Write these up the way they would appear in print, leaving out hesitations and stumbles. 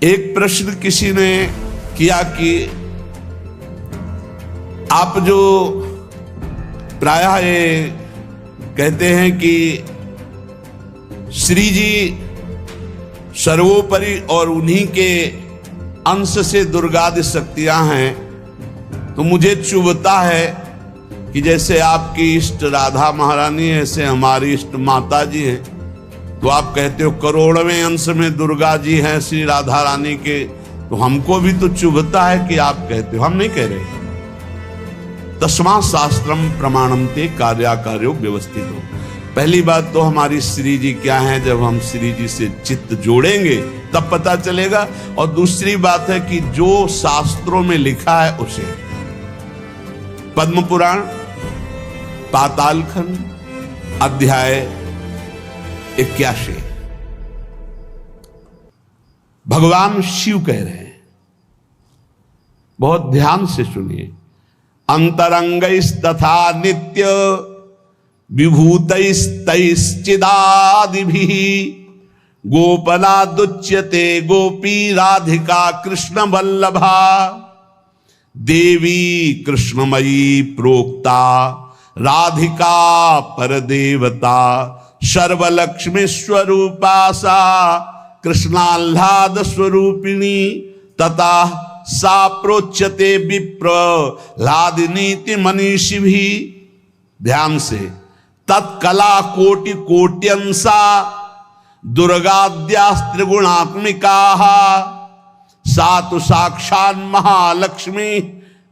एक प्रश्न किसी ने किया कि आप जो प्रायः ये कहते हैं कि श्री जी सर्वोपरि और उन्हीं के अंश से दुर्गादि शक्तियां हैं, तो मुझे चुभता है कि जैसे आपकी इष्ट राधा महारानी है, ऐसे हमारी इष्ट माता जी हैं, तो आप कहते हो करोड़वें अंश में दुर्गा जी हैं श्री राधा रानी के, तो हमको भी तो चुभता है कि आप कहते हो, हम नहीं कह रहे। तस्मा शास्त्रम प्रमाणम ते कार्याकार्यो व्यवस्थित हो। पहली बात तो हमारी श्री जी क्या है, जब हम श्री जी से चित्त जोड़ेंगे तब पता चलेगा। और दूसरी बात है कि जो शास्त्रों में लिखा है उसे, पद्म पुराण पाताल खंड अध्याय 81 भगवान शिव कह रहे हैं, बहुत ध्यान से सुनिए। अंतरंगैस्तथा नित्य विभूतैस्तैश्चिदादिभिः गोपनादुच्यते गोपी राधिका कृष्ण वल्लभा देवी कृष्णमयी प्रोक्ता राधिका परदेवता सर्वलक्ष्मी स्वरूपा सा कृष्णाह्लाद स्वरूपिणी तथा सा प्रोच्यते विप्र लादिनीति मनीषी भी। ध्यान से, तत्कला कोटि कोट्यंसा दुर्गाद्यास्त्रिगुणात्मिका सातु साक्षान् महालक्ष्मी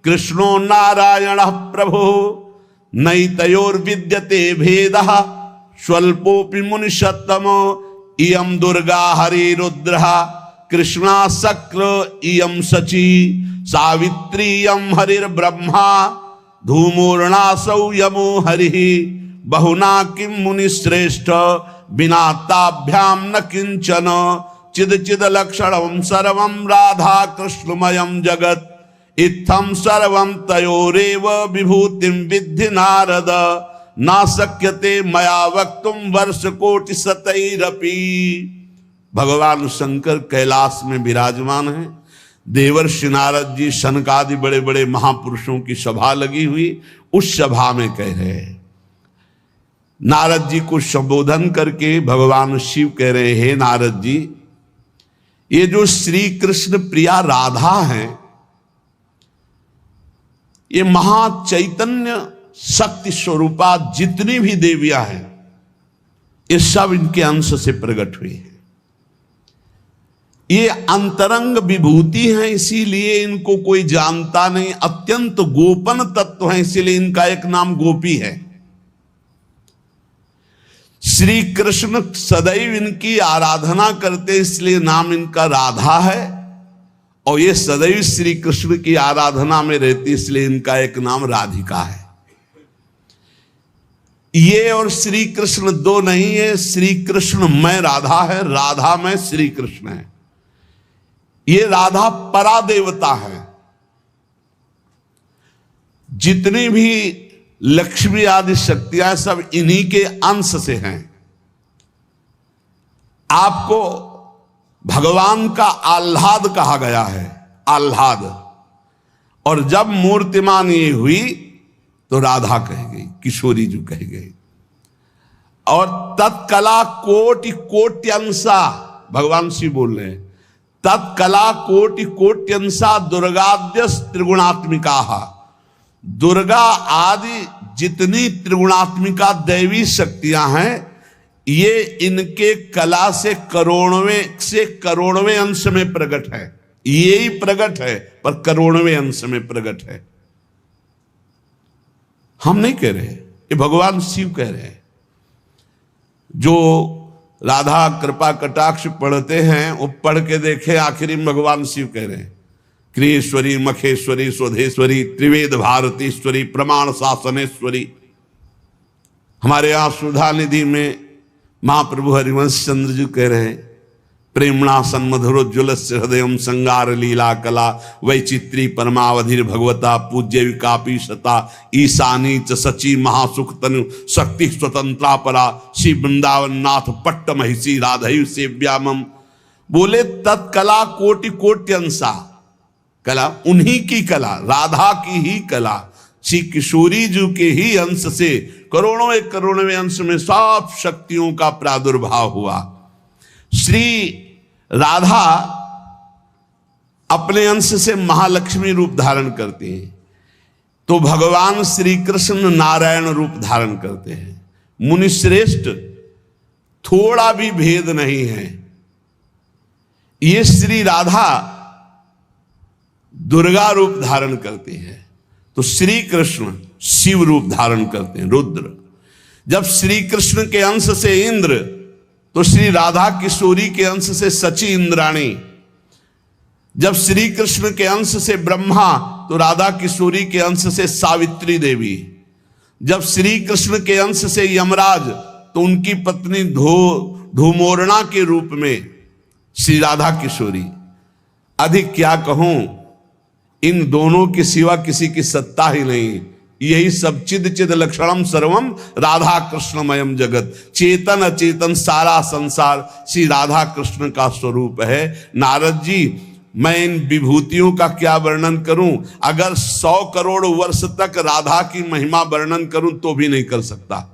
कृष्णो नारायण प्रभु नैतयोर्विद्यते भेदः स्वल्पोऽपि मुनिषत्तमो इयं दुर्गा हरिरुद्रः कृष्णा शक्र इयं शची सावित्री इयं हरिर्ब्रह्मा धूमोर्णासौ यमो हरिः बहुना किं मुनिश्रेष्ठ बिना ताभ्यां न किंचन चिद चिद लक्षणं सर्वं राधा कृष्णमयं जगत् इत्थं सर्वं तयोरेव विभूतिं विद्धि नारद न शक्यते मया वक्तुं वर्षकोटि शतैरपि। भगवान शंकर कैलाश में विराजमान हैं, देवर्षि नारद जी सनकादि बड़े बड़े महापुरुषों की सभा लगी हुई, उस सभा में कह रहे हैं, नारद जी को संबोधन करके भगवान शिव कह रहे हैं, हे नारद जी, ये जो श्री कृष्ण प्रिया राधा हैं, ये महाचैतन्य शक्ति स्वरूपा जितनी भी देवियां हैं, ये सब इनके अंश से प्रकट हुई है। ये अंतरंग विभूति हैं, इसीलिए इनको कोई जानता नहीं, अत्यंत गोपन तत्व है, इसीलिए इनका एक नाम गोपी है। श्री कृष्ण सदैव इनकी आराधना करते, इसलिए नाम इनका राधा है, और ये सदैव श्री कृष्ण की आराधना में रहती, इसलिए इनका एक नाम राधिका है। ये और श्री कृष्ण दो नहीं है, श्री कृष्ण में राधा है, राधा में श्री कृष्ण है। ये राधा परादेवता है, जितनी भी लक्ष्मी आदि शक्तियां सब इन्हीं के अंश से हैं। आपको भगवान का आह्लाद कहा गया है, आह्लाद, और जब मूर्तिमान ये हुई तो राधा कह गई, किशोरी जी कह गई। और तत्कला कोटि कोट्यंसा, भगवान शिव बोल रहे हैं, तत्कला कोटि कोट्यंसा दुर्गाद्यस त्रिगुणात्मिका। दुर्गा आदि जितनी त्रिगुणात्मिका दैवी शक्तियां हैं, ये इनके कला से करोड़वें अंश में प्रकट है। ये ही प्रकट है, पर करोड़वें अंश में प्रकट है। हम नहीं कह रहे, ये भगवान शिव कह रहे हैं। जो राधा कृपा कटाक्ष पढ़ते हैं, वो पढ़ के देखे, आखिरी में भगवान शिव कह रहे हैं, क्रियेश्वरी मखेश्वरी स्वधेश्वरी त्रिवेद भारतीश्वरी प्रमाण शासनेश्वरी। हमारे यहाँ सुधा निधि में महाप्रभु हरिवंश चंद्र जी कह रहे हैं, प्रेमणा सन्मधुरोज्वल हृदय संगार लीला कला वैचित्री परमावधिर भगवता पूज्य विकापी सता ईशानी च सची महासुख तनु शक्ति स्वतंत्रा परा श्री वृंदावन नाथ पट्ट महिषी राधयु सेव्यामम बोले तत्कला कोटि कोट्यंसा, कला उन्हीं की कला, राधा की ही कला, श्री किशोरी जी के ही अंश से करोड़ों एक करोड़वें अंश में सब शक्तियों का प्रादुर्भाव हुआ। श्री राधा अपने अंश से महालक्ष्मी रूप धारण करते हैं, तो भगवान श्री कृष्ण नारायण रूप धारण करते हैं। मुनिश्रेष्ठ थोड़ा भी भेद नहीं है। ये श्री राधा दुर्गा रूप धारण करते हैं, तो श्री कृष्ण शिव रूप धारण करते हैं, रुद्र। जब श्री कृष्ण के अंश से इंद्र, तो श्री राधा किशोरी के अंश से सची इंद्राणी। जब श्री कृष्ण के अंश से ब्रह्मा, तो राधा किशोरी के अंश से सावित्री देवी। जब श्री कृष्ण के अंश से यमराज, तो उनकी पत्नी धूमोरणा के रूप में श्री राधा किशोरी। अधिक क्या कहूं, इन दोनों के सिवा किसी की सत्ता ही नहीं। यही सब चिद चिद लक्षणम सर्वम राधा कृष्णमयम जगत, चेतन अचेतन सारा संसार श्री राधा कृष्ण का स्वरूप है। नारद जी, मैं इन विभूतियों का क्या वर्णन करूं, अगर 100 करोड़ वर्ष तक राधा की महिमा वर्णन करूं तो भी नहीं कर सकता।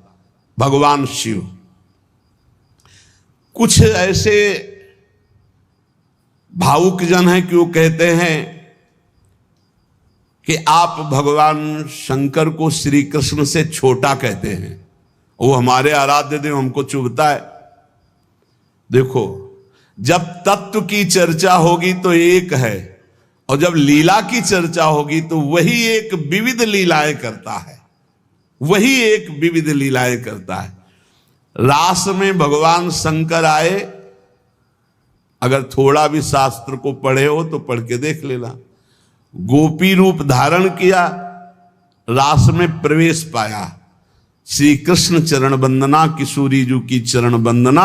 भगवान शिव कुछ ऐसे भावुक जन हैं कि वो कहते हैं कि आप भगवान शंकर को श्री कृष्ण से छोटा कहते हैं, वो हमारे आराध्य देव, हमको चुभता है। देखो, जब तत्व की चर्चा होगी तो एक है, और जब लीला की चर्चा होगी तो वही एक विविध लीलाएं करता है, वही एक विविध लीलाएं करता है। रास में भगवान शंकर आए, अगर थोड़ा भी शास्त्र को पढ़े हो तो पढ़ के देख लेना। गोपी रूप धारण किया, रास में प्रवेश पाया, श्री कृष्ण चरण वंदना, किशोरी जी की चरण वंदना,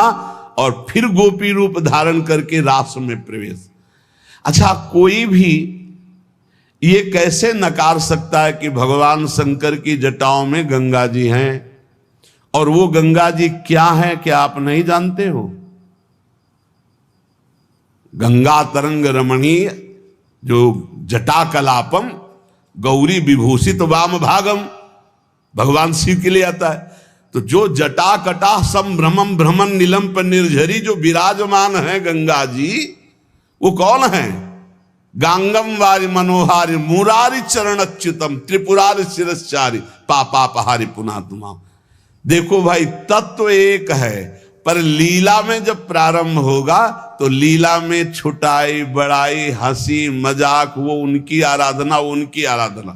और फिर गोपी रूप धारण करके रास में प्रवेश। अच्छा, कोई भी ये कैसे नकार सकता है कि भगवान शंकर की जटाओं में गंगा जी हैं, और वो गंगा जी क्या है, क्या आप नहीं जानते हो? गंगा तरंग रमणीय जो जटा कलापम गौरी विभूषित वाम भागम, भगवान शिव के लिए आता है। तो जो जटा कटा संभ्रमम भ्रमण नीलम पर निर्झरी जो विराजमान है गंगा जी, वो कौन है? गांगम वारि मनोहारि मुरारी चरण अच्युतम त्रिपुरारि शिरश्चारी पापापहारि पुनातुमा। देखो भाई, तत्व एक है, पर लीला में जब प्रारंभ होगा तो लीला में छुटाई बड़ाई हंसी मजाक, वो उनकी आराधना, वो उनकी आराधना।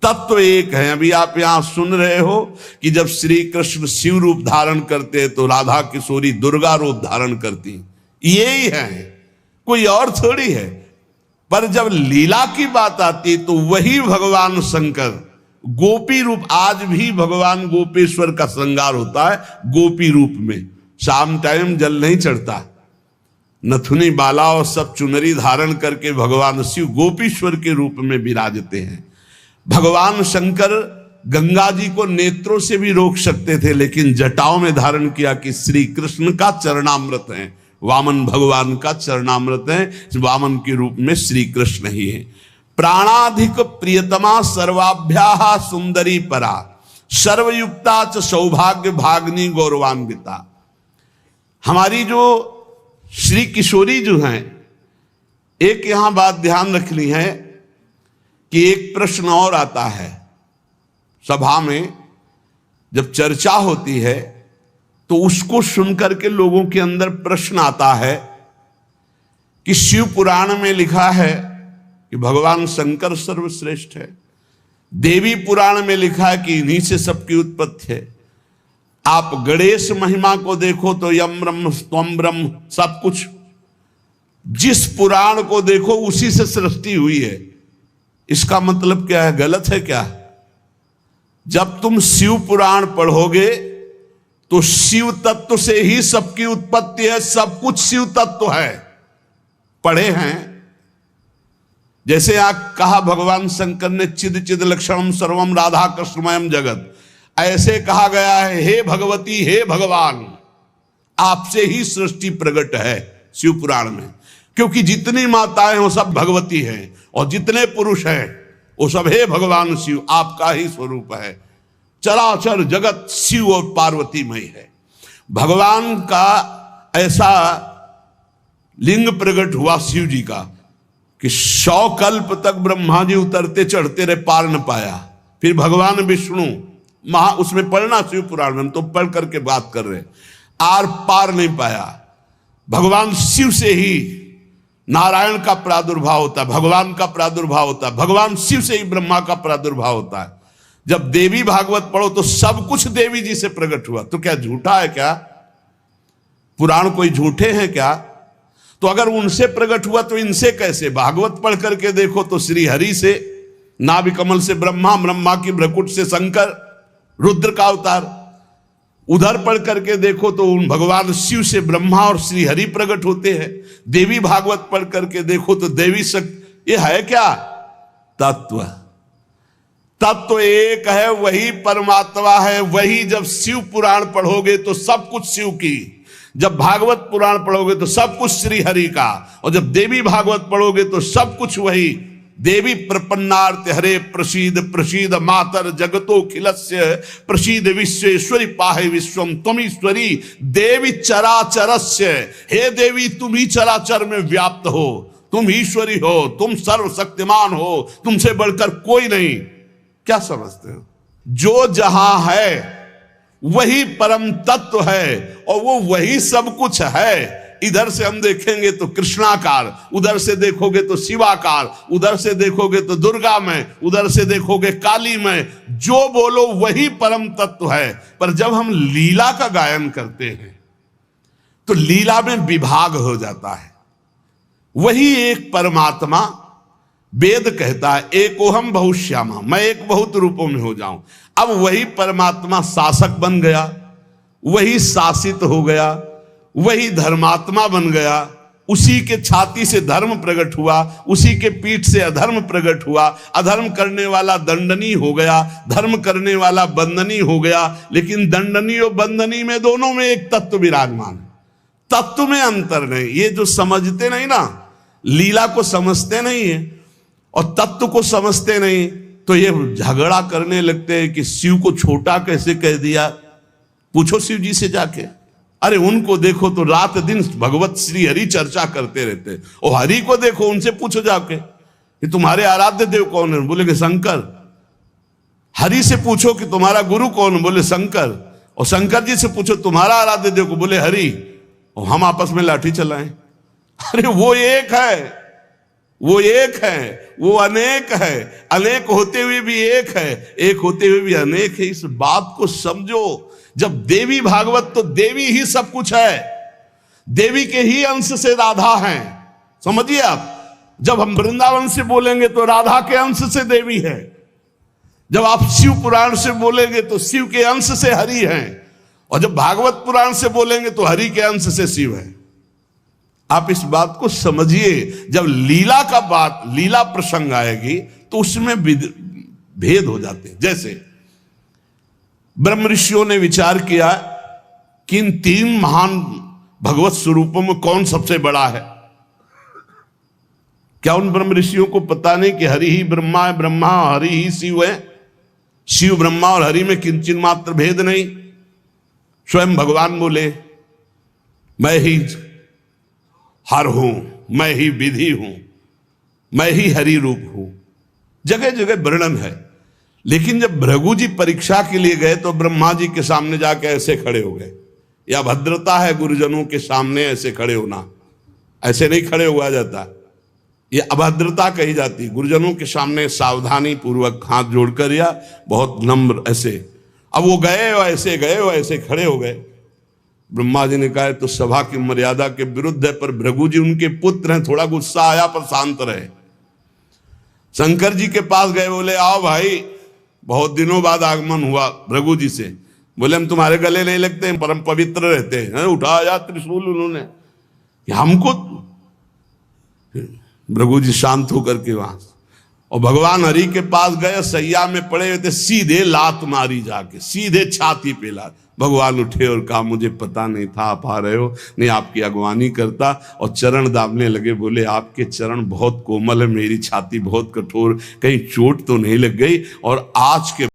तत्व एक है। अभी आप यहां सुन रहे हो कि जब श्री कृष्ण शिव रूप धारण करते हैं तो राधा किशोरी दुर्गा रूप धारण करती, यही है, कोई और थोड़ी है। पर जब लीला की बात आती तो वही भगवान शंकर गोपी रूप, आज भी भगवान गोपेश्वर का श्रृंगार होता है गोपी रूप में। शाम टाइम जल नहीं चढ़ता, नथुनी बाला और सब चुनरी धारण करके भगवान शिव गोपीश्वर के रूप में विराजते हैं। भगवान शंकर गंगा जी को नेत्रों से भी रोक सकते थे, लेकिन जटाओं में धारण किया कि श्री कृष्ण का चरणामृत है, वामन भगवान का चरणामृत है, वामन के रूप में श्री कृष्ण ही है। प्राणाधिक प्रियतमा सर्वाभ्या सुंदरी परा सर्वयुक्ता च सौभाग्य भाग्नि गौरवान्विता। हमारी जो श्री किशोरी जो हैं, एक यहां बात ध्यान रखनी है कि एक प्रश्न और आता है सभा में, जब चर्चा होती है तो उसको सुनकर के लोगों के अंदर प्रश्न आता है कि शिव पुराण में लिखा है कि भगवान शंकर सर्वश्रेष्ठ है, देवी पुराण में लिखा है कि इन्हीं से सबकी उत्पत्ति है। आप गणेश महिमा को देखो तो यम ब्रह्म स्वम ब्रह्म, सब कुछ जिस पुराण को देखो उसी से सृष्टि हुई है। इसका मतलब क्या है? गलत है क्या? जब तुम शिव पुराण पढ़ोगे तो शिव तत्व से ही सबकी उत्पत्ति है, सब कुछ शिव तत्व है। पढ़े हैं, जैसे आप कहा भगवान शंकर ने चिद चिद लक्षणम सर्वम राधा कृष्णमयम जगत, ऐसे कहा गया है हे भगवती हे भगवान, आपसे ही सृष्टि प्रकट है, शिव पुराण में, क्योंकि जितनी माताएं वो सब भगवती हैं और जितने पुरुष हैं वो सब हे भगवान शिव आपका ही स्वरूप है। चराचर जगत शिव और पार्वतीमय है। भगवान का ऐसा लिंग प्रकट हुआ शिव जी का कि 100 कल्प तक ब्रह्मा जी उतरते चढ़ते रहे, पार न पाया। फिर भगवान विष्णु उसमें पढ़ना शिव पुराण में, हम तो पढ़ करके बात कर रहे, आर पार नहीं पाया। भगवान शिव से ही नारायण का प्रादुर्भाव होता है, भगवान का प्रादुर्भाव होता है, भगवान शिव से ही ब्रह्मा का प्रादुर्भाव होता है। जब देवी भागवत पढ़ो तो सब कुछ देवी जी से प्रकट हुआ। तो क्या झूठा है क्या? पुराण कोई झूठे हैं क्या? तो अगर उनसे प्रकट हुआ तो इनसे कैसे? भागवत पढ़ करके देखो तो श्री हरि से, नाभि कमल से ब्रह्मा, ब्रह्मा की भ्रकुट से शंकर, रुद्र का अवतार। उधर पढ़ करके देखो तो उन भगवान शिव से ब्रह्मा और श्री हरि प्रकट होते हैं। देवी भागवत पढ़ करके देखो तो देवी शक्ति। ये है क्या? तत्व। तत्व एक है, वही परमात्मा है। वही जब शिव पुराण पढ़ोगे तो सब कुछ शिव की, जब भागवत पुराण पढ़ोगे तो सब कुछ श्री हरि का, और जब देवी भागवत पढ़ोगे तो सब कुछ वही। देवी प्रपन्नार्थ हरे प्रसीद प्रसीद मातर जगतो खिलस्य प्रसीद विश्वेश्वरी पाहे विश्वम त्वमीश्वरी देवी चराचरस्य। हे देवी तुम ही चराचर में व्याप्त हो, तुम ईश्वरी हो, तुम सर्वशक्तिमान हो, तुमसे बढ़कर कोई नहीं। क्या समझते हो? जो जहां है वही परम तत्व है और वो वही सब कुछ है। इधर से हम देखेंगे तो कृष्णाकार, उधर से देखोगे तो शिवाकार, उधर से देखोगे तो दुर्गा में, उधर से देखोगे काली में। जो बोलो वही परम तत्व है। पर जब हम लीला का गायन करते हैं तो लीला में विभाग हो जाता है। वही एक परमात्मा, वेद कहता है एकोहम बहुश्यामा, मैं एक बहुत रूपों में हो जाऊं। अब वही परमात्मा शासक बन गया, वही शासित हो गया, वही धर्मात्मा बन गया। उसी के छाती से धर्म प्रकट हुआ, उसी के पीठ से अधर्म प्रकट हुआ। अधर्म करने वाला दंडनीय हो गया, धर्म करने वाला बंदनीय हो गया। लेकिन दंडनीय और बंदनीय में दोनों में एक तत्व विराजमान है, तत्व में अंतर नहीं। ये जो समझते नहीं ना, लीला को समझते नहीं है और तत्व को समझते नहीं, तो ये झगड़ा करने लगते हैं कि शिव को छोटा कैसे कह दिया। पूछो शिव जी से जाके। अरे उनको देखो तो रात दिन भगवत श्री हरि चर्चा करते रहते, और हरि को देखो, उनसे पूछो जाके कि तुम्हारे आराध्य देव कौन है, बोलेंगे शंकर। हरि से पूछो कि तुम्हारा गुरु कौन, बोले शंकर। और शंकर जी से पूछो तुम्हारा आराध्य देव को, बोले हरि। और हम आपस में लाठी चलाएं। अरे वो एक है, वो एक है, वो अनेक है। अनेक होते हुए भी एक है, एक होते हुए भी अनेक है। इस बात को समझो। जब देवी भागवत तो देवी ही सब कुछ है, देवी के ही अंश से राधा है। समझिए आप, जब हम वृंदावन से बोलेंगे तो राधा के अंश से देवी है। जब आप शिव पुराण से बोलेंगे तो शिव के अंश से हरि है, और जब भागवत पुराण से बोलेंगे तो हरि के अंश से शिव है। आप इस बात को समझिए। जब लीला का बात, लीला प्रसंग आएगी तो उसमें भेद हो जाते हैं। जैसे ब्रह्म ऋषियों ने विचार किया कि इन 3 महान भगवत स्वरूपों में कौन सबसे बड़ा है। क्या उन ब्रह्म ऋषियों को पता नहीं कि हरि ही ब्रह्मा है, ब्रह्मा हरि ही शिव है। शिव ब्रह्मा और हरि में किंचित मात्र भेद नहीं। स्वयं भगवान बोले मैं ही हर हूं, मैं ही विधि हूं, मैं ही हरि रूप हूं। जगह जगह वर्णन है। लेकिन जब भृगु जी परीक्षा के लिए गए तो ब्रह्मा जी के सामने जाके ऐसे खड़े हो गए। यह भद्रता है गुरुजनों के सामने ऐसे खड़े होना, ऐसे नहीं खड़े हुआ जाता, ये अभद्रता कही जाती। गुरुजनों के सामने सावधानी पूर्वक हाथ जोड़कर या बहुत नम्र ऐसे। अब वो गए और ऐसे गए और ऐसे खड़े हो गए। ब्रह्मा जी ने कहा तो सभा की मर्यादा के विरुद्ध है, पर भृगु जी उनके पुत्र हैं, थोड़ा गुस्सा आया पर शांत रहे। शंकर जी के पास गए, बोले आओ भाई, बहुत दिनों बाद आगमन हुआ भृगु जी से। बोले हम तुम्हारे गले नहीं लगते हैं, परम पवित्र रहते हैं। उठाया त्रिशूल उन्होंने, हमको। भृगु जी शांत होकर के वहां, और भगवान हरि के पास गए, सैया में पड़े हुए थे, सीधे लात मारी जाके, सीधे छाती पे लात। भगवान उठे और कहा मुझे पता नहीं था आप आ रहे हो, नहीं आपकी अगवानी करता। और चरण दाबने लगे, बोले आपके चरण बहुत कोमल है, मेरी छाती बहुत कठोर, कहीं चोट तो नहीं लग गई। और आज के